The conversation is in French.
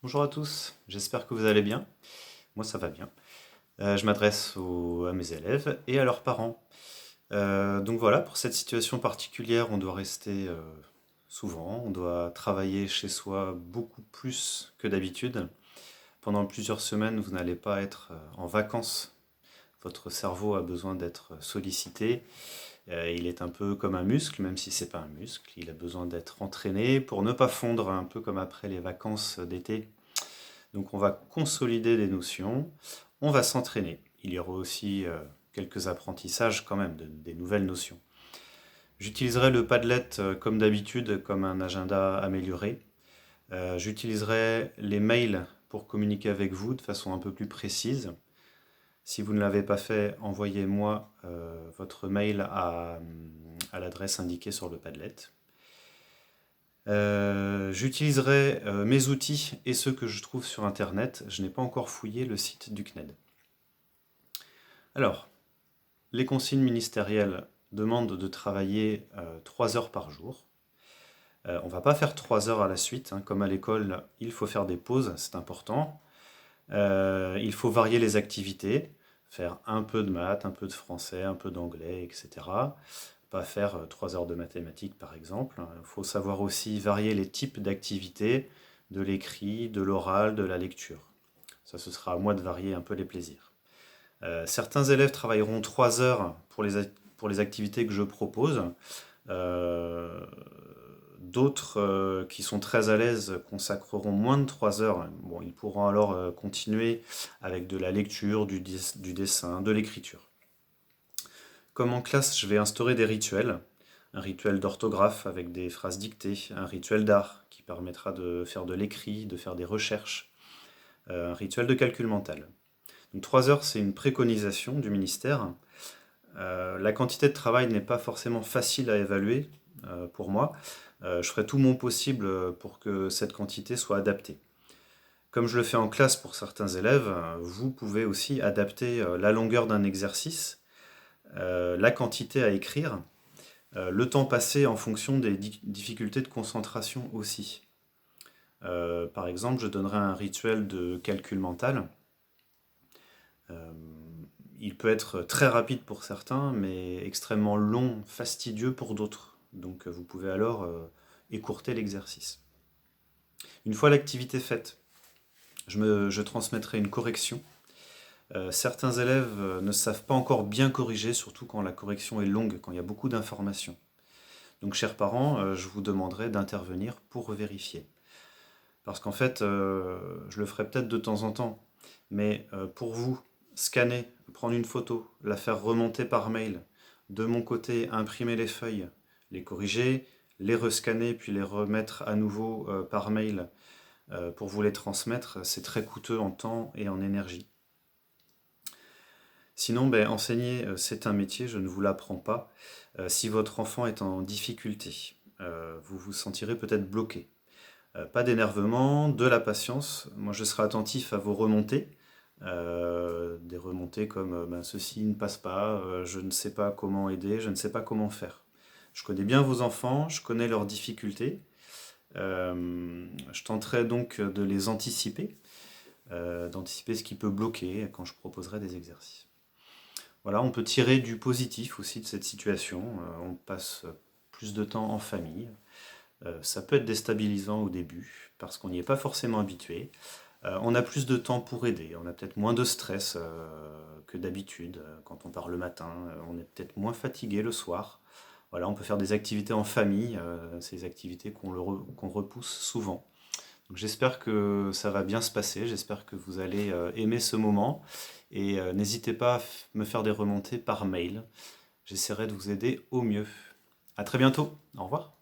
Bonjour à tous, j'espère que vous allez bien. Moi ça va bien. Je m'adresse à mes élèves et à leurs parents. Donc voilà, pour cette situation particulière, on doit rester souvent, on doit travailler chez soi beaucoup plus que d'habitude. Pendant plusieurs semaines, vous n'allez pas être en vacances. Votre cerveau a besoin d'être sollicité. Il est un peu comme un muscle, même si c'est pas un muscle. Il a besoin d'être entraîné pour ne pas fondre, un peu comme après les vacances d'été. Donc on va consolider des notions, on va s'entraîner. Il y aura aussi quelques apprentissages quand même, des nouvelles notions. J'utiliserai le Padlet comme d'habitude, comme un agenda amélioré. J'utiliserai les mails pour communiquer avec vous de façon un peu plus précise. Si vous ne l'avez pas fait, envoyez-moi votre mail à l'adresse indiquée sur le Padlet. J'utiliserai mes outils et ceux que je trouve sur Internet. Je n'ai pas encore fouillé le site du CNED. Alors, les consignes ministérielles demandent de travailler 3 heures par jour. On ne va pas faire 3 heures à la suite, hein. Comme à l'école, il faut faire des pauses, c'est important. Il faut varier les activités, faire un peu de maths, un peu de français, un peu d'anglais, etc. Pas faire 3 heures de mathématiques par exemple. Il faut savoir aussi varier les types d'activités, de l'écrit, de l'oral, de la lecture. Ça, ce sera à moi de varier un peu les plaisirs. Certains élèves travailleront 3 heures pour les activités que je propose. Euh, D'autres qui sont très à l'aise consacreront moins de 3 heures. Bon, ils pourront alors continuer avec de la lecture, du dessin, de l'écriture. Comme en classe, je vais instaurer des rituels. Un rituel d'orthographe avec des phrases dictées, un rituel d'art qui permettra de faire de l'écrit, de faire des recherches, un rituel de calcul mental. Donc 3 heures, c'est une préconisation du ministère. La quantité de travail n'est pas forcément facile à évaluer pour moi. Je ferai tout mon possible pour que cette quantité soit adaptée. Comme je le fais en classe pour certains élèves, vous pouvez aussi adapter la longueur d'un exercice, la quantité à écrire, le temps passé en fonction des difficultés de concentration aussi. Par exemple, je donnerai un rituel de calcul mental. Euh, il peut être très rapide pour certains, mais extrêmement long, fastidieux pour d'autres. Donc vous pouvez alors écourter l'exercice. Une fois l'activité faite, je transmettrai une correction. Certains élèves ne savent pas encore bien corriger, surtout quand la correction est longue, quand il y a beaucoup d'informations. Donc, chers parents, je vous demanderai d'intervenir pour vérifier. Parce qu'en fait, je le ferai peut-être de temps en temps, mais pour vous, scanner, prendre une photo, la faire remonter par mail, de mon côté, imprimer les feuilles, les corriger, les rescanner, puis les remettre à nouveau par mail pour vous les transmettre, c'est très coûteux en temps et en énergie. Sinon, ben, enseigner, c'est un métier, je ne vous l'apprends pas. Si votre enfant est en difficulté, vous vous sentirez peut-être bloqué. Pas d'énervement, de la patience. Moi, je serai attentif à vos remontées. Des remontées comme ben, ceci ne passe pas, je ne sais pas comment aider, je ne sais pas comment faire. Je connais bien vos enfants, je connais leurs difficultés. Je tenterai donc de les anticiper, d'anticiper ce qui peut bloquer quand je proposerai des exercices. Voilà, on peut tirer du positif aussi de cette situation. On passe plus de temps en famille. Ça peut être déstabilisant au début parce qu'on n'y est pas forcément habitué. On a plus de temps pour aider, on a peut-être moins de stress que d'habitude quand on part le matin, on est peut-être moins fatigué le soir. Voilà, on peut faire des activités en famille, ces activités qu'on repousse souvent. Donc j'espère que ça va bien se passer, j'espère que vous allez aimer ce moment et n'hésitez pas à me faire des remontées par mail. J'essaierai de vous aider au mieux. À très bientôt, au revoir.